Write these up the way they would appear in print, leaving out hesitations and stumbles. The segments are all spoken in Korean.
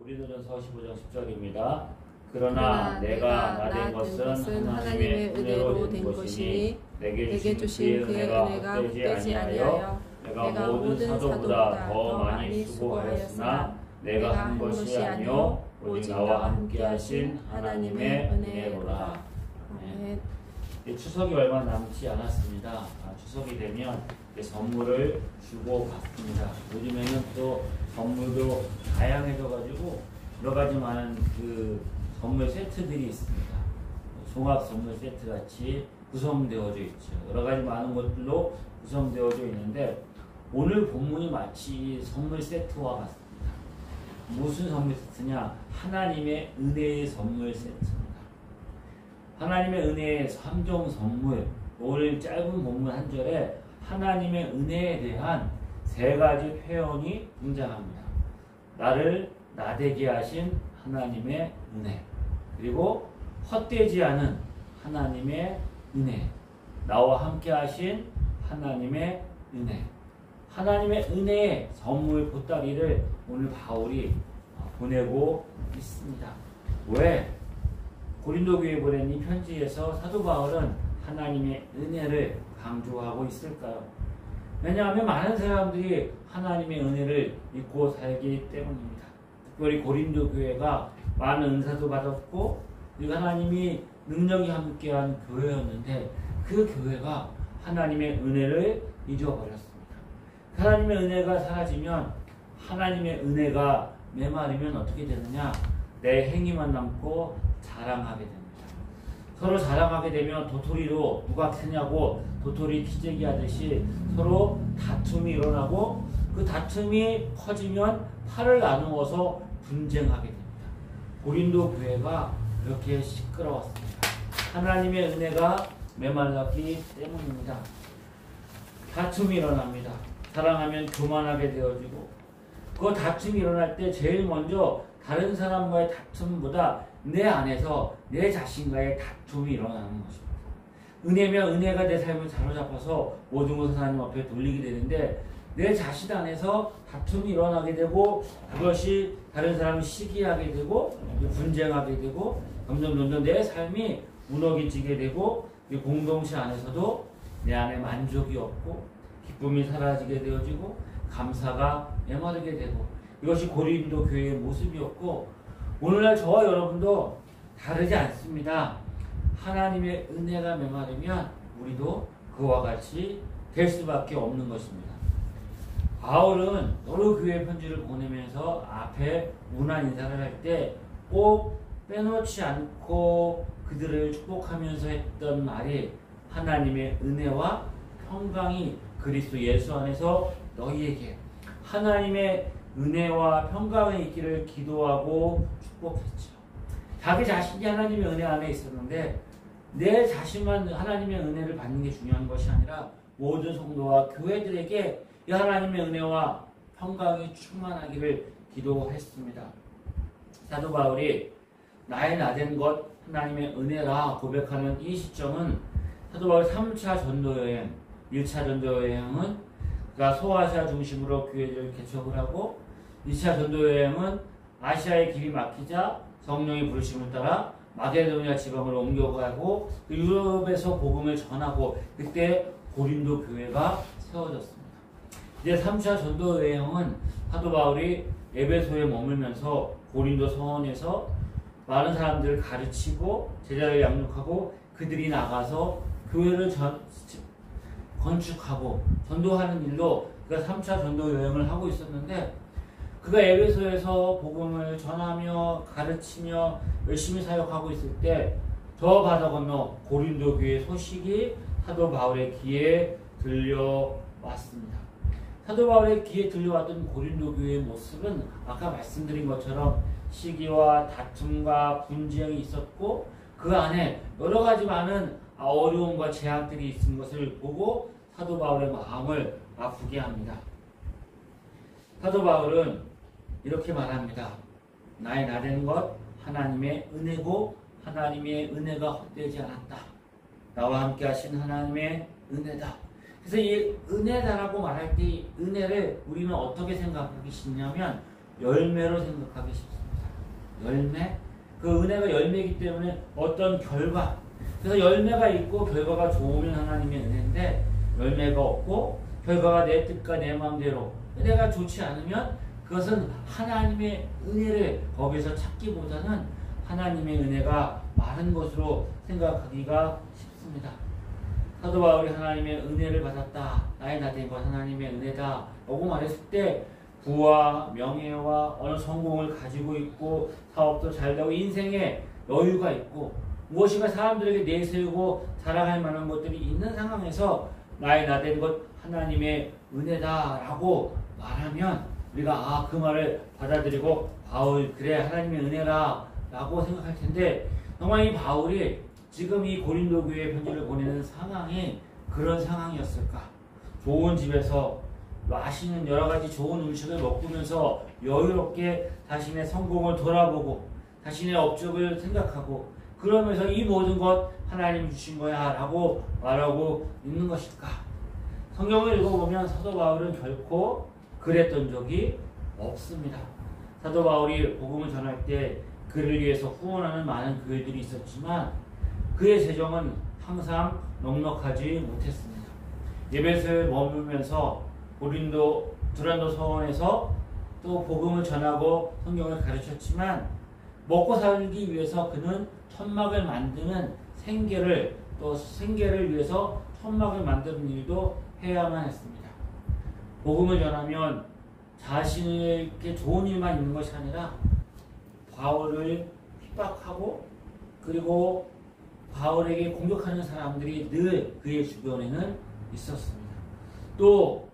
고린도전서 15장 10절입니다. 그러나 내가 나된 것은 하나님의 은혜로 된 것이니 내게 주신 그의 은혜가 헛되지 아니하여 내가 모든 사도보다 더 많이 수고하였으나 내가 한 것이 아니요 오직 나와 함께 하신 하나님의 은혜로라. 추석이 얼마 남지 않았습니다. 추석이 되면 선물을 주고 받습니다. 요즘에는 또 선물도 다양해져가지고 여러 가지 많은 그 선물 세트들이 있습니다. 종합 선물 세트 같이 구성되어져 있죠. 여러 가지 많은 것들로 구성되어져 있는데 오늘 본문이 마치 선물 세트와 같습니다. 무슨 선물 세트냐? 하나님의 은혜의 선물 세트입니다. 하나님의 은혜의 3종 선물. 오늘 짧은 본문 한 절에 하나님의 은혜에 대한 3가지 표현이 등장합니다. 나를 나되게 하신 하나님의 은혜, 그리고 헛되지 않은 하나님의 은혜, 나와 함께 하신 하나님의 은혜. 하나님의 은혜의 선물 보따리를 오늘 바울이 보내고 있습니다. 왜? 고린도 교회에 보낸 이 편지에서 사도 바울은 하나님의 은혜를 강조하고 있을까요? 왜냐하면 많은 사람들이 하나님의 은혜를 잊고 살기 때문입니다. 특별히 고린도 교회가 많은 은사도 받았고 그리고 하나님이 능력이 함께한 교회였는데 그 교회가 하나님의 은혜를 잊어버렸습니다. 하나님의 은혜가 사라지면 하나님의 은혜가 메마르면 어떻게 되느냐? 내 행위만 남고 자랑하게 됩니다. 서로 자랑하게 되면 도토리로 누가 크냐고 도토리 키재기 하듯이 서로 다툼이 일어나고 그 다툼이 커지면 팔을 나누어서 분쟁하게 됩니다. 고린도 교회가 그렇게 시끄러웠습니다. 하나님의 은혜가 메말랐기 때문입니다. 다툼이 일어납니다. 사랑하면 교만하게 되어지고 그 다툼이 일어날 때 제일 먼저 다른 사람과의 다툼보다 내 안에서 내 자신과의 다툼이 일어나는 것입니다. 은혜면 은혜가 내 삶을 사로잡아서 모든 것을 하나님 앞에 돌리게 되는데 내 자신 안에서 다툼이 일어나게 되고 그것이 다른 사람을 시기하게 되고 분쟁하게 되고 점점 내 삶이 무너지게 되고 공동체 안에서도 내 안에 만족이 없고 기쁨이 사라지게 되어지고 감사가 메마르게 되고 이것이 고린도 교회의 모습이었고 오늘날 저와 여러분도 다르지 않습니다. 하나님의 은혜가 메마르면 우리도 그와 같이 될 수밖에 없는 것입니다. 바울은 여러 교회 편지를 보내면서 앞에 문안 인사를 할 때 꼭 빼놓지 않고 그들을 축복하면서 했던 말이 하나님의 은혜와 평강이 그리스도 예수 안에서 너희에게 하나님의 은혜와 평강이 있기를 기도하고 축복했죠. 자기 자신이 하나님의 은혜 안에 있었는데 내 자신만 하나님의 은혜를 받는 게 중요한 것이 아니라 모든 성도와 교회들에게 이 하나님의 은혜와 평강이 충만하기를 기도했습니다. 사도 바울이 나의 나된 것 하나님의 은혜라 고백하는 이 시점은 사도 바울 3차 전도여행, 1차 전도여행은 그가 소아시아 중심으로 교회를 개척을 하고 2차 전도여행은 아시아의 길이 막히자 성령의 부르심을 따라 마게도니아 지방으로 옮겨가고 유럽에서 복음을 전하고 그때 고린도 교회가 세워졌습니다. 이제 3차 전도여행은 사도 바울이 에베소에 머물면서 고린도 성원에서 많은 사람들을 가르치고 제자를 양육하고 그들이 나가서 교회를 건축하고 전도하는 일로 그가 3차 전도 여행을 하고 있었는데 그가 에베소에서 복음을 전하며 가르치며 열심히 사역하고 있을 때 저 바다 건너 고린도 교회 소식이 사도 바울의 귀에 들려왔습니다. 사도 바울의 귀에 들려왔던 고린도 교회의 모습은 아까 말씀드린 것처럼 시기와 다툼과 분쟁이 있었고 그 안에 여러 가지 많은 어려움과 제약들이 있는 것을 보고 사도 바울의 마음을 아프게 합니다. 사도 바울은 이렇게 말합니다. 나의 나된 것 하나님의 은혜고 하나님의 은혜가 헛되지 않았다. 나와 함께 하신 하나님의 은혜다. 그래서 이 은혜다라고 말할 때 은혜를 우리는 어떻게 생각하기 쉽냐면 열매로 생각하기 쉽습니다. 열매? 그 은혜가 열매이기 때문에 어떤 결과. 그래서 열매가 있고 결과가 좋으면 하나님의 은혜인데 열매가 없고 결과가 내 뜻과 내 마음대로 은혜가 좋지 않으면 그것은 하나님의 은혜를 거기서 찾기보다는 하나님의 은혜가 많은 것으로 생각하기가 쉽습니다. 사도 바울이 하나님의 은혜를 받았다. 나의 나된 것 하나님의 은혜다. 라고 말했을 때 부와 명예와 어느 성공을 가지고 있고 사업도 잘 되고 인생에 여유가 있고 무엇인가 사람들에게 내세우고 자랑할 만한 것들이 있는 상황에서 나의 나된 것 하나님의 은혜다라고 말하면 우리가 그 말을 받아들이고 바울 그래 하나님의 은혜라 라고 생각할 텐데 정말 이 바울이 지금 이 고린도 교회에 편지를 보내는 상황이 그런 상황이었을까? 좋은 집에서 맛있는 여러 가지 좋은 음식을 먹으면서 여유롭게 자신의 성공을 돌아보고 자신의 업적을 생각하고 그러면서 이 모든 것 하나님이 주신 거야 라고 말하고 있는 것일까? 성경을 읽어보면 사도 바울은 결코 그랬던 적이 없습니다. 사도 바울이 복음을 전할 때 그를 위해서 후원하는 많은 교회들이 있었지만 그의 재정은 항상 넉넉하지 못했습니다. 예배소에 머물면서 두란노 서원에서 또 복음을 전하고 성경을 가르쳤지만 먹고 살기 위해서 그는 천막을 만드는 생계를 위해서 천막을 만드는 일도 해야만 했습니다. 복음을 전하면 자신에게 좋은 일만 있는 것이 아니라 바울을 핍박하고 그리고 바울에게 공격하는 사람들이 늘 그의 주변에는 있었습니다. 또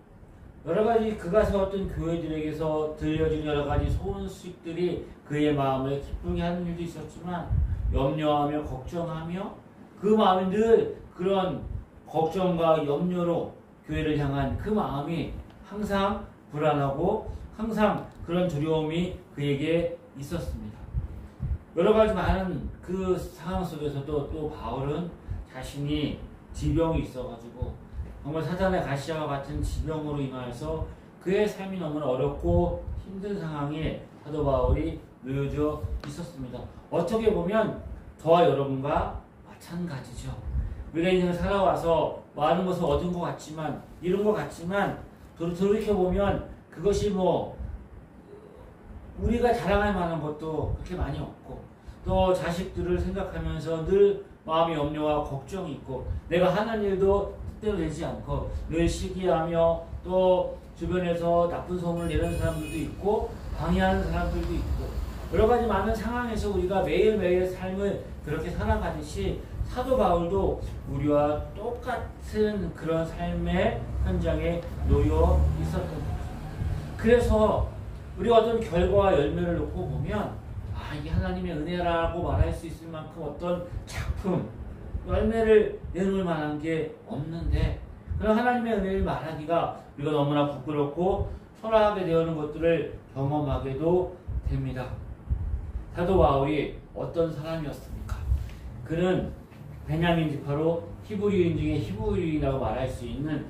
여러 가지 그가 세웠던 교회들에게서 들려진 여러 가지 소원수익들이 그의 마음을 기쁘게 하는 일도 있었지만 염려하며 걱정하며 그 마음이 늘 그런 걱정과 염려로 교회를 향한 그 마음이 항상 불안하고 항상 그런 두려움이 그에게 있었습니다. 여러 가지 많은 그 상황 속에서도 또 바울은 자신이 지병이 있어가지고 정말 사탄의 가시와 같은 지병으로 임하여서 그의 삶이 너무나 어렵고 힘든 상황에 사도 바울이 놓여져 있었습니다. 어떻게 보면 저와 여러분과 마찬가지죠. 우리가 인생을 살아와서 많은 것을 얻은 것 같지만 이룬 것 같지만 돌이켜보면 그것이 우리가 자랑할 만한 것도 그렇게 많이 없고 또 자식들을 생각하면서 늘 마음의 염려와 걱정이 있고 내가 하는 일도 뜻대로 되지 않고 늘 시기하며 또 주변에서 나쁜 소문을 내는 사람들도 있고 방해하는 사람들도 있고 여러 가지 많은 상황에서 우리가 매일매일 삶을 그렇게 살아가듯이 사도 바울도 우리와 똑같은 그런 삶의 현장에 놓여 있었던 거죠. 그래서 우리가 어떤 결과와 열매를 놓고 보면 이게 하나님의 은혜라고 말할 수 있을 만큼 어떤 작품, 열매를 내놓을 만한 게 없는데 그런 하나님의 은혜를 말하기가 우리가 너무나 부끄럽고 초라하게 되어오는 것들을 경험하게도 됩니다. 사도 바울이 어떤 사람이었습니까? 그는 베냐민 지파로 히브리인 중에 히브리인이라고 말할 수 있는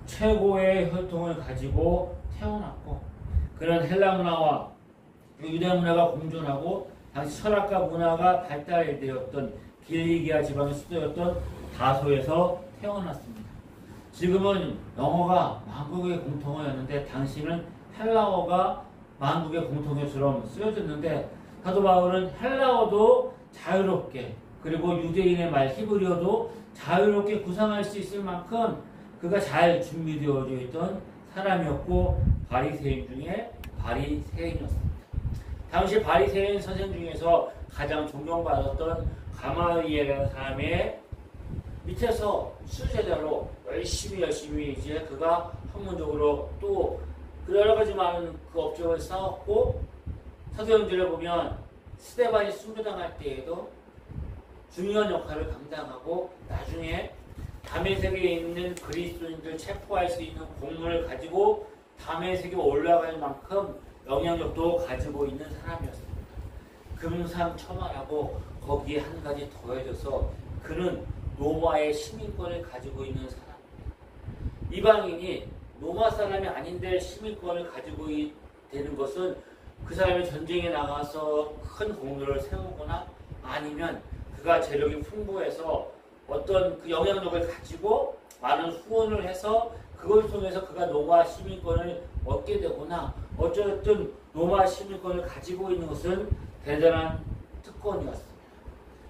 최고의 혈통을 가지고 태어났고 그런 헬라 문화와 유대 문화가 공존하고 당시 철학과 문화가 발달되었던 길리기아 지방의 수도였던 다소에서 태어났습니다. 지금은 영어가 만국의 공통어였는데 당시는 헬라어가 만국의 공통어처럼 쓰여졌는데 사도 바울은 헬라어도 자유롭게 그리고 유대인의 말 히브리어도 자유롭게 구상할 수 있을 만큼 그가 잘 준비되어져 있던 사람이었고 바리새인 중에 바리새인이었습니다. 당시 바리새인 선생 중에서 가장 존경받았던 가마리엘이라는 사람의 밑에서 수제자로 열심히 이제 그가 학문적으로 또 여러 가지 많은 그 업적을 쌓았고 사도행전을 보면 스데반이 순교당할 때에도 중요한 역할을 감당하고 나중에 다메섹에 있는 그리스도인들 체포할 수 있는 공문을 가지고 다메섹에 올라갈 만큼 영향력도 가지고 있는 사람이었습니다. 금상첨화라고 거기에 한 가지 더해져서 그는 로마의 시민권을 가지고 있는 사람입니다. 이방인이 로마 사람이 아닌데 시민권을 가지고 되는 것은 그 사람이 전쟁에 나가서 큰 공로를 세우거나 아니면 그가 재력이 풍부해서 어떤 그 영향력을 가지고 많은 후원을 해서 그걸 통해서 그가 로마 시민권을 얻게 되거나 어쨌든 로마 시민권을 가지고 있는 것은 대단한 특권이었습니다.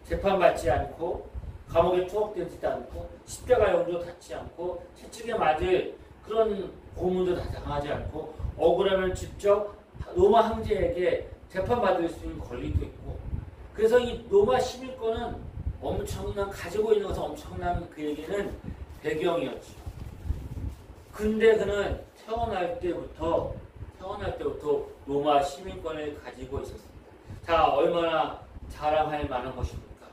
재판받지 않고 감옥에 투옥되지도 않고 십자가형도 닿지 않고 채찍에 맞을 그런 고문도 당하지 않고 억울하면 직접 로마 황제에게 재판받을 수 있는 권리도 있고 그래서 이 로마 시민권은 엄청난 가지고 있는 것은 엄청난 그에게는 배경이었죠. 근데 그는 태어날 때부터 로마 시민권을 가지고 있었습니다. 자, 얼마나 자랑할 만한 것입니까?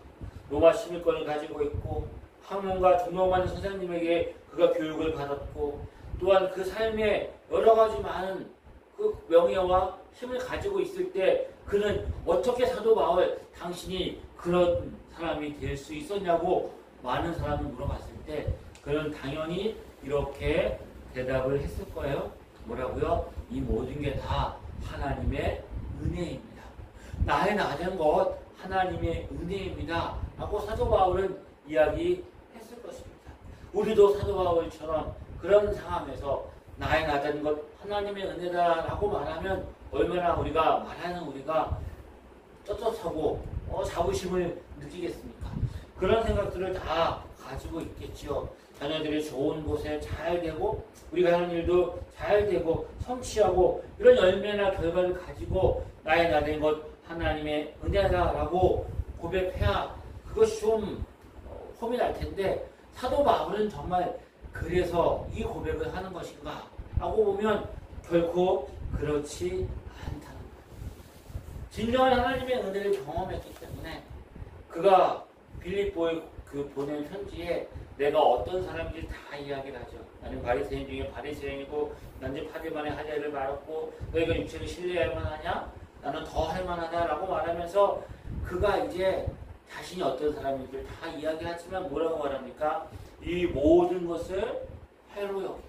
로마 시민권을 가지고 있고 학문과 존경받는 선생님에게 그가 교육을 받았고 또한 그 삶에 여러 가지 많은 그 명예와 힘을 가지고 있을 때 그는 어떻게 사도 바울 당신이 그런 사람이 될 수 있었냐고 많은 사람이 물어봤을 때 그는 당연히 이렇게 대답을 했을 거예요. 뭐라고요? 이 모든 게 다 하나님의 은혜입니다. 나의 낮은 것 하나님의 은혜입니다. 라고 사도 바울은 이야기했을 것입니다. 우리도 사도 바울처럼 그런 상황에서 나의 낮은 것 하나님의 은혜다라고 말하면 얼마나 우리가 떳떳하고 자부심을 느끼겠습니까? 그런 생각들을 다 가지고 있겠지요. 자녀들이 좋은 곳에 잘 되고 우리가 하는 일도 잘 되고 성취하고 이런 열매나 결과를 가지고 나의 낮은 것 하나님의 은혜다라고 고백해야 그것이 좀 폼이 날 텐데 사도 바울은 정말 그래서 이 고백을 하는 것인가 라고 보면 결코 그렇지 않다는 거예요. 진정한 하나님의 은혜를 경험했기 때문에 그가 빌립보에 그 보낸 편지에 내가 어떤 사람인지 다 이야기를 하죠. 나는 바리새인 중에 바리새인이고 난지 파리만의 하자를 말았고 너희가 육체를 신뢰할 만하냐? 나는 더 할 만하다라고 말하면서 그가 이제 자신이 어떤 사람인지 다 이야기하지만 뭐라고 말합니까? 이 모든 것을 해로 여기면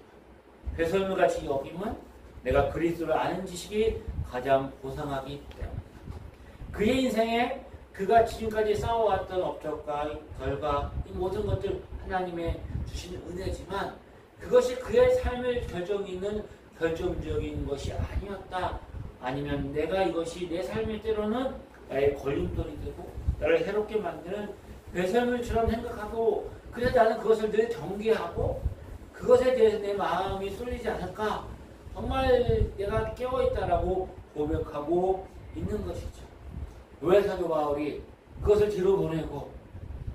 배설물같이 여기면 내가 그리스도를 아는 지식이 가장 보상하기 때문에 그의 인생에 그가 지금까지 쌓아왔던 업적과 결과 이 모든 것들 하나님의 주신 은혜지만 그것이 그의 삶을 결정짓는 결정적인 것이 아니었다. 아니면 내가 이것이 내 삶의 때로는 나의 걸림돌이 되고 나를 해롭게 만드는 배설물처럼 생각하고 그래서 나는 그것을 늘 경계하고 그것에 대해서 내 마음이 쏠리지 않을까 정말 내가 깨어있다라고 고백하고 있는 것이죠. 왜 사도 바울이 그것을 뒤로 보내고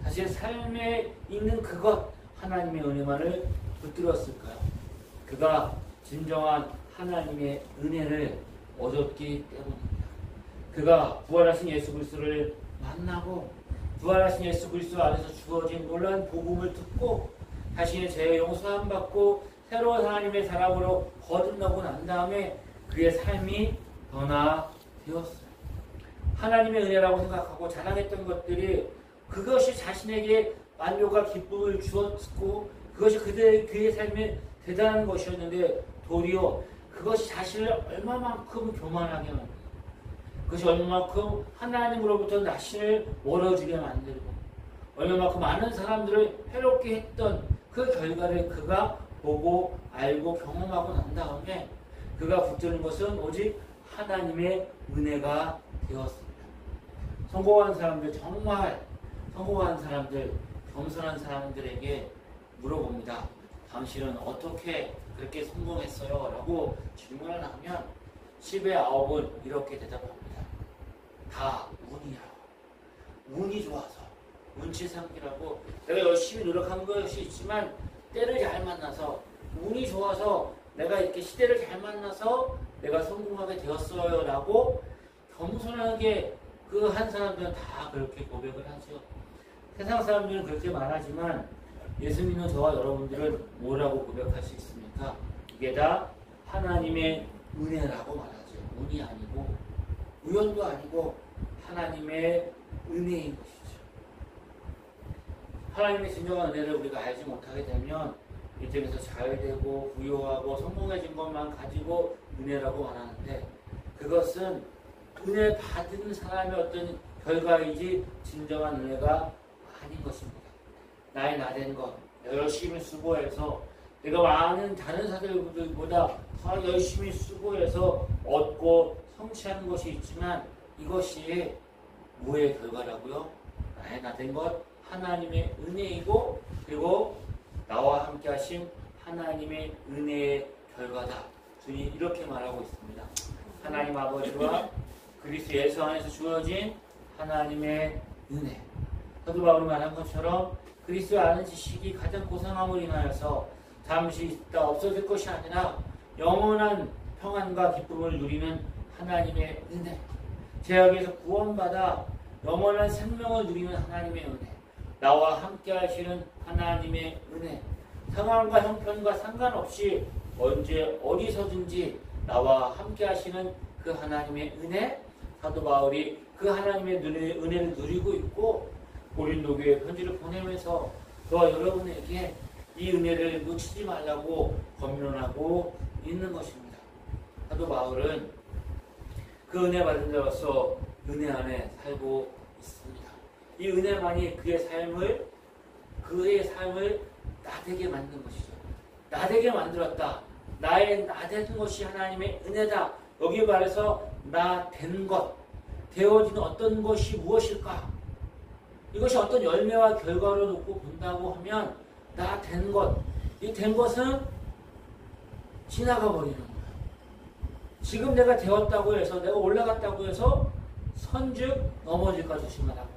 다시 삶에 있는 그것 하나님의 은혜만을 붙들었을까요? 그가 진정한 하나님의 은혜를 얻었기 때문입니다. 그가 부활하신 예수 그리스도를 만나고 부활하신 예수 그리스도 안에서 주어진 놀라운 복음을 듣고 자신의 죄의 용서함 받고 새로운 하나님의 사람으로 거듭나고 난 다음에 그의 삶이 변화되었어요. 하나님의 은혜라고 생각하고 자랑했던 것들이 그것이 자신에게 만족과 기쁨을 주었고 그것이 그의 삶에 대단한 것이었는데 도리어 그것이 자신을 얼마만큼 교만하게 만들고 그것이 얼마만큼 하나님으로부터 자신을 멀어지게 만들고 얼마만큼 많은 사람들을 해롭게 했던 그 결과를 그가 보고 알고 경험하고 난 다음에 그가 붙드는 것은 오직 하나님의 은혜가 되었습니다. 성공한 사람들, 정말 성공한 사람들, 겸손한 사람들에게 물어봅니다. 당신은 어떻게 그렇게 성공했어요? 라고 질문을 하면 10의 9은 이렇게 대답합니다. 다 운이야. 운이 좋아서. 운치상기라고 내가 열심히 노력한 것이 있지만 때를 잘 만나서 운이 좋아서 내가 이렇게 시대를 잘 만나서 내가 성공하게 되었어요 라고 겸손하게 그 한 사람들은 다 그렇게 고백을 하죠. 세상 사람들은 그렇게 말하지만 예수 믿는 저와 여러분들은 뭐라고 고백할 수 있습니까? 이게 다 하나님의 은혜라고 말하죠. 운이 아니고 우연도 아니고 하나님의 은혜인 것이죠. 하나님의 진정한 은혜를 우리가 알지 못하게 되면 인생에서 잘 되고 부유하고 성공해진 것만 가지고 은혜라고 말하는데 그것은 은혜 받은 사람의 어떤 결과이지 진정한 은혜가 아닌 것입니다. 나의 나된 것, 내가 열심히 수고해서 내가 많은 다른 사람들보다 더 열심히 수고해서 얻고 성취하는 것이 있지만 이것이 뭐의 결과라고요? 나의 나된 것, 하나님의 은혜이고 그리고 나와 함께 하신 하나님의 은혜의 결과다. 주님 이렇게 말하고 있습니다. 하나님 아버지와 그리스도 예수 안에서 주어진 하나님의 은혜. 사도 바울이 말한 것처럼 그리스도 아는 지식이 가장 고상함으로 인하여서 잠시 있다 없어질 것이 아니라 영원한 평안과 기쁨을 누리는 하나님의 은혜. 죄악에서 구원받아 영원한 생명을 누리는 하나님의 은혜. 나와 함께 하시는 하나님의 은혜. 상황과 형편과 상관없이 언제 어디서든지 나와 함께 하시는 그 하나님의 은혜. 사도 바울이 그 하나님의 은혜를 누리고 있고 고린도 교회 편지를 보내면서 저와 여러분에게 이 은혜를 놓치지 말라고 권면하고 있는 것입니다. 사도 바울은 그 은혜 받은 자로서 은혜 안에 살고 있습니다. 이 은혜만이 그의 삶을 나되게 만든 것이죠. 나되게 만들었다. 나의 나된 것이 하나님의 은혜다. 여기 말해서 나된 것, 되어진 어떤 것이 무엇일까? 이것이 어떤 열매와 결과로 놓고 본다고 하면 나된 것, 이 된 것은 지나가 버리는 거예요. 지금 내가 되었다고 해서 내가 올라갔다고 해서 선즉 넘어질까 조심하라고.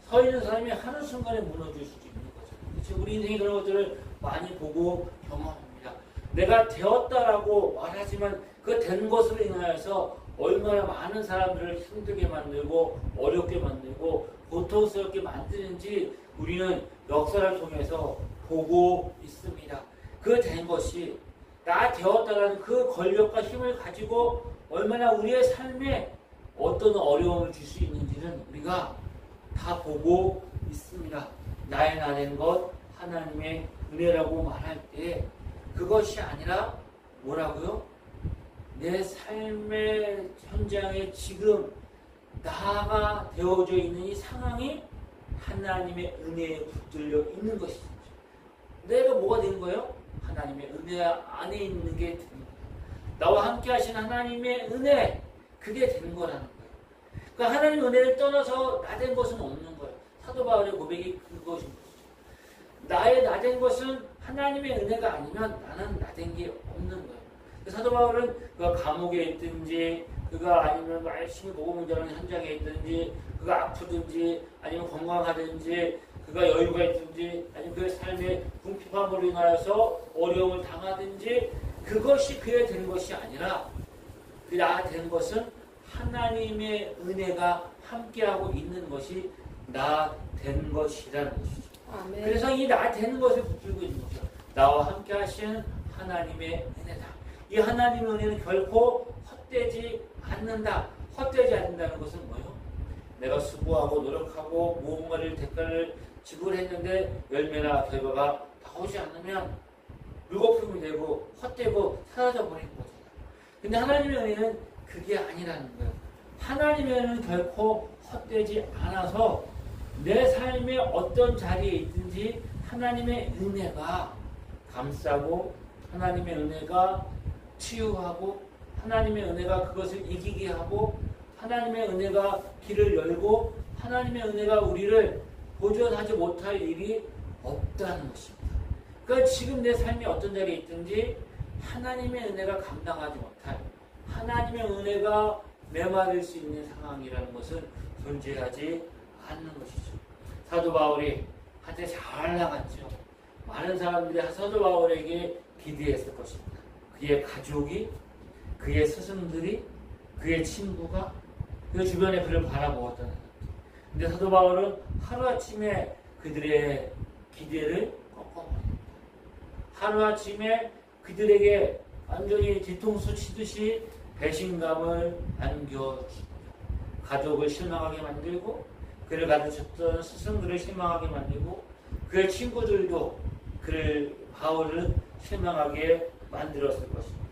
서 있는 사람이 한순간에 무너질 수도 있는 거죠. 그렇죠? 우리 인생이 그런 것들을 많이 보고 경험합니다. 내가 되었다라고 말하지만 그 된 것으로 인하여서 얼마나 많은 사람들을 힘들게 만들고 어렵게 만들고 고통스럽게 만드는지 우리는 역사를 통해서 보고 있습니다. 그 된 것이 나 되었다라는 그 권력과 힘을 가지고 얼마나 우리의 삶에 어떤 어려움을 줄 수 있는지는 우리가 다 보고 있습니다. 나의 나된 것 하나님의 은혜라고 말할 때 그것이 아니라 뭐라고요? 내 삶의 현장에 지금 나가 되어져 있는 이 상황이 하나님의 은혜에 붙들려 있는 것이죠. 내가 뭐가 되는 거예요? 하나님의 은혜 안에 있는 게 되는 거예요. 나와 함께 하신 하나님의 은혜, 그게 되는 거라는 거예요. 그러니까 하나님의 은혜를 떠나서 나된 것은 없는 거예요. 사도 바울의 고백이 그것인 것이죠. 나의 나된 것은 하나님의 은혜가 아니면 나는 나된 게 없는 거예요. 사도 바울은 그가 감옥에 있든지 그가 아니면 열심히 복음을 전하는 현장에 있든지 그가 아프든지 아니면 건강하든지 그가 여유가 있든지 아니면 그의 삶에 궁핍함으로 인하여서 어려움을 당하든지 그것이 그에 된 것이 아니라 나 된 것은 하나님의 은혜가 함께하고 있는 것이 나 된 것이라는 것이죠. 아멘. 그래서 이 나 되는 것을 붙들고 있는 거죠. 나와 함께 하시는 하나님의 은혜다. 이 하나님의 은혜는 결코 헛되지 않는다. 헛되지 않는다는 것은 뭐예요? 내가 수고하고 노력하고 무언가를 대가를 지불했는데 열매나 결과가 나오지 않으면 물거품이 되고 헛되고 사라져 버리는 거잖아요. 근데 하나님의 은혜는 그게 아니라는 거예요. 하나님의 은혜는 결코 헛되지 않아서 내 삶의 어떤 자리에 있든지 하나님의 은혜가 감싸고 하나님의 은혜가 치유하고 하나님의 은혜가 그것을 이기게 하고 하나님의 은혜가 길을 열고 하나님의 은혜가 우리를 보존하지 못할 일이 없다는 것입니다. 그러니까 지금 내 삶이 어떤 자리에 있든지 하나님의 은혜가 감당하지 못할 하나님의 은혜가 메마를 수 있는 상황이라는 것은 존재하지 않는 것이죠. 사도 바울이 한때 잘 나갔죠. 많은 사람들이 사도 바울에게 기대했을 것입니다. 그의 가족이, 그의 스승들이, 그의 친구가 그 주변에 그를 바라보았다는 것. 근데 사도 바울은 하루아침에 그들의 기대를 꺾어버립니다. 하루아침에 그들에게 완전히 뒤통수 치듯이 배신감을 안겨줍니다. 가족을 실망하게 만들고 그를 가르쳤던 스승들을 실망하게 만들고 그의 친구들도 바울을 실망하게 만들었을 것입니다.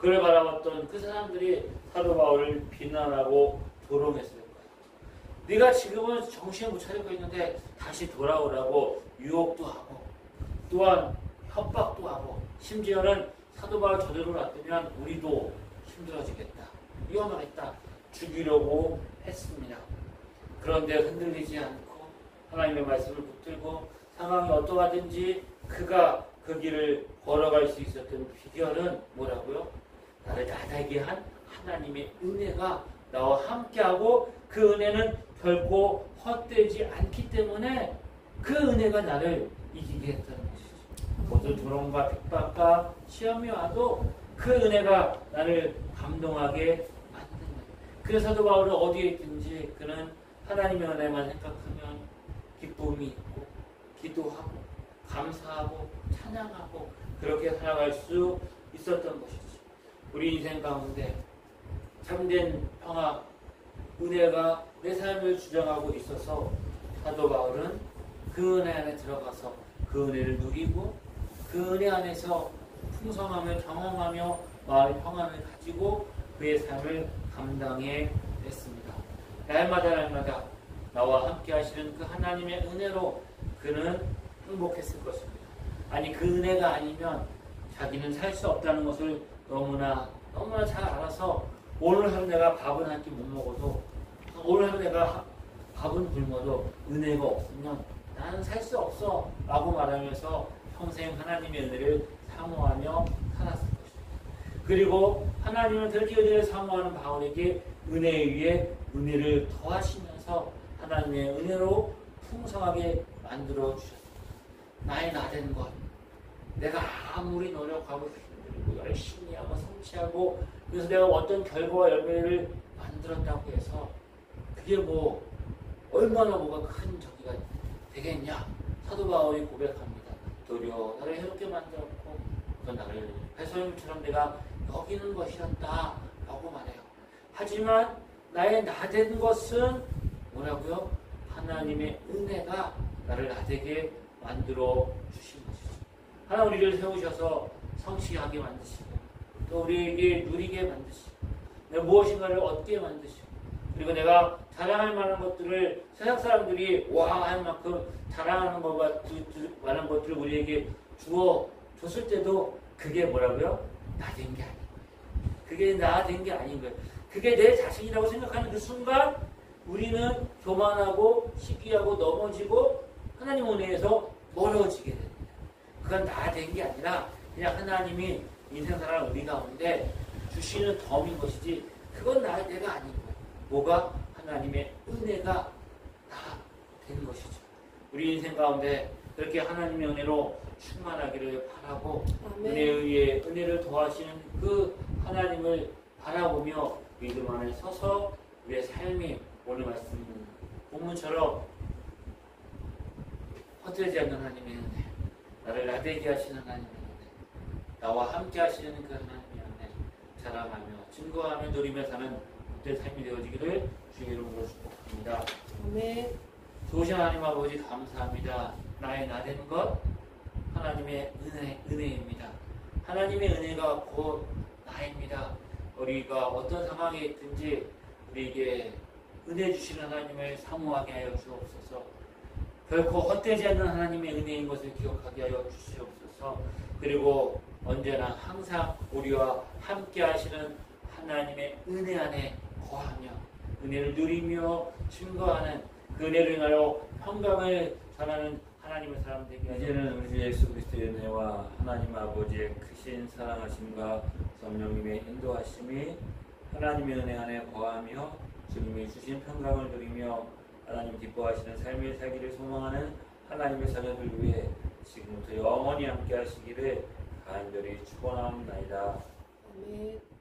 그를 바라봤던 그 사람들이 사도 바울을 비난하고 조롱했을 거예요. 네가 지금은 정신을 못 차리고 있는데 다시 돌아오라고 유혹도 하고 또한 협박도 하고 심지어는 사도 바울 저대로 놔두면 우리도 힘들어지겠다. 위험하겠다. 죽이려고 했습니다. 그런데 흔들리지 않고 하나님의 말씀을 붙들고 상황이 어떠하든지 그가 그 길을 걸어갈 수 있었던 비결은 뭐라고요? 나를 나다게 한 하나님의 은혜가 나와 함께하고 그 은혜는 결코 헛되지 않기 때문에 그 은혜가 나를 이기게 했다는 것이죠. 모든 조롱과 핍박과 시험이 와도 그 은혜가 나를 감동하게 만든 거예요. 그래서 사도 바울은 어디에 있든지 그는 하나님의 은혜만 생각하면 기쁨이 있고 기도하고 감사하고 찬양하고 그렇게 살아갈 수 있었던 것이죠. 우리 인생 가운데 참된 평화, 은혜가 내 삶을 주장하고 있어서 사도 바울은 그 은혜 안에 들어가서 그 은혜를 누리고 그 은혜 안에서 풍성함을 경험하며 마음의 평안을 가지고 그의 삶을 감당해 냈습니다. 날마다 나와 함께 하시는 그 하나님의 은혜로 그는 행복했을 것입니다. 아니 그 은혜가 아니면 자기는 살 수 없다는 것을 너무나 잘 알아서 오늘 하루 내가 밥은 한 끼 못 먹어도 오늘 하루 내가 밥은 굶어도 은혜가 없으면 나는 살 수 없어 라고 말하면서 평생 하나님의 은혜를 사모하며 살았을 것입니다. 그리고 하나님은 그렇게 은혜를 사모하는 바울에게 은혜에 의해 은혜를 더하시면서 하나님의 은혜로 풍성하게 만들어 주셨습니다. 나의 나된 것, 내가 아무리 노력하고 힘들고 열심히 하고 성취하고 그래서 내가 어떤 결과와 열매를 만들었다고 해서 그게 뭐 얼마나 뭐가 큰 저기가 되겠냐. 사도 바울이 고백합니다. 도리어 나를 해롭게 만들었고 또 나를 배설물처럼 내가 여기는 것이었다 라고 말해요. 하지만 나의 나된 것은 뭐라고요? 하나님의 은혜가 나를 나되게 만들어 주신 것이죠. 하나님 우리를 세우셔서 성취하게 만드시고 또 우리에게 누리게 만드시고 내가 무엇인가를 얻게 만드시고 그리고 내가 자랑할 만한 것들을 세상 사람들이 와 할 만큼 자랑하는 것과 많은 것들을 우리에게 주어 줬을 때도 그게 뭐라고요? 나 된 게 아닌 거예요. 그게 나 된 게 아닌 거예요. 그게 내 자신이라고 생각하는 그 순간 우리는 교만하고 시기하고 넘어지고 하나님 은혜에서 멀어지게 됩니다. 그건 나 된 게 아니라 그냥 하나님이 인생사랑 우리 가운데 주시는 덤인 것이지 그건 내가 아닌 거예요. 뭐가? 하나님의 은혜가 나 된 것이죠. 우리 인생 가운데 그렇게 하나님의 은혜로 충만하기를 바라고 아멘. 은혜에 의해 은혜를 더하시는 그 하나님을 바라보며 믿음 안에 서서 우리의 삶이 오늘 말씀 본문처럼 헛되지 않는 하나님의 은혜, 나를 나되게 하시는 하나님의 은혜, 나와 함께 하시는 그 하나님의 은혜 자랑하며 증거하며 누리며 사는 그때 삶이 되어지기를 주의 이름으로 축복합니다. 아멘. 좋으신 하나님 아버지 감사합니다. 나의 나된 것 하나님의 은혜입니다. 하나님의 은혜가 곧 나입니다. 우리가 어떤 상황에 있든지 우리에게 은혜 주시는 하나님을 사모하게 하여 주옵소서. 결코 헛되지 않는 하나님의 은혜인 것을 기억하게 하여 주시옵소서. 그리고 언제나 항상 우리와 함께 하시는 하나님의 은혜 안에 거하며 은혜를 누리며 증거하는 그 은혜를 인하여 평강을 전하는 하나님의 사람 되게 하시옵소서. 이제는 우리 주 예수 그리스도의 은혜와 하나님 아버지의 크신 사랑하심과 성령님의 인도하심이 하나님의 은혜 안에 거하며 주님이 주신 평강을 누리며 하나님 기뻐하시는 삶을 살기를 소망하는 하나님의 자녀들 위해 지금부터 영원히 함께 하시기를 간절히 축원합니다. 아멘.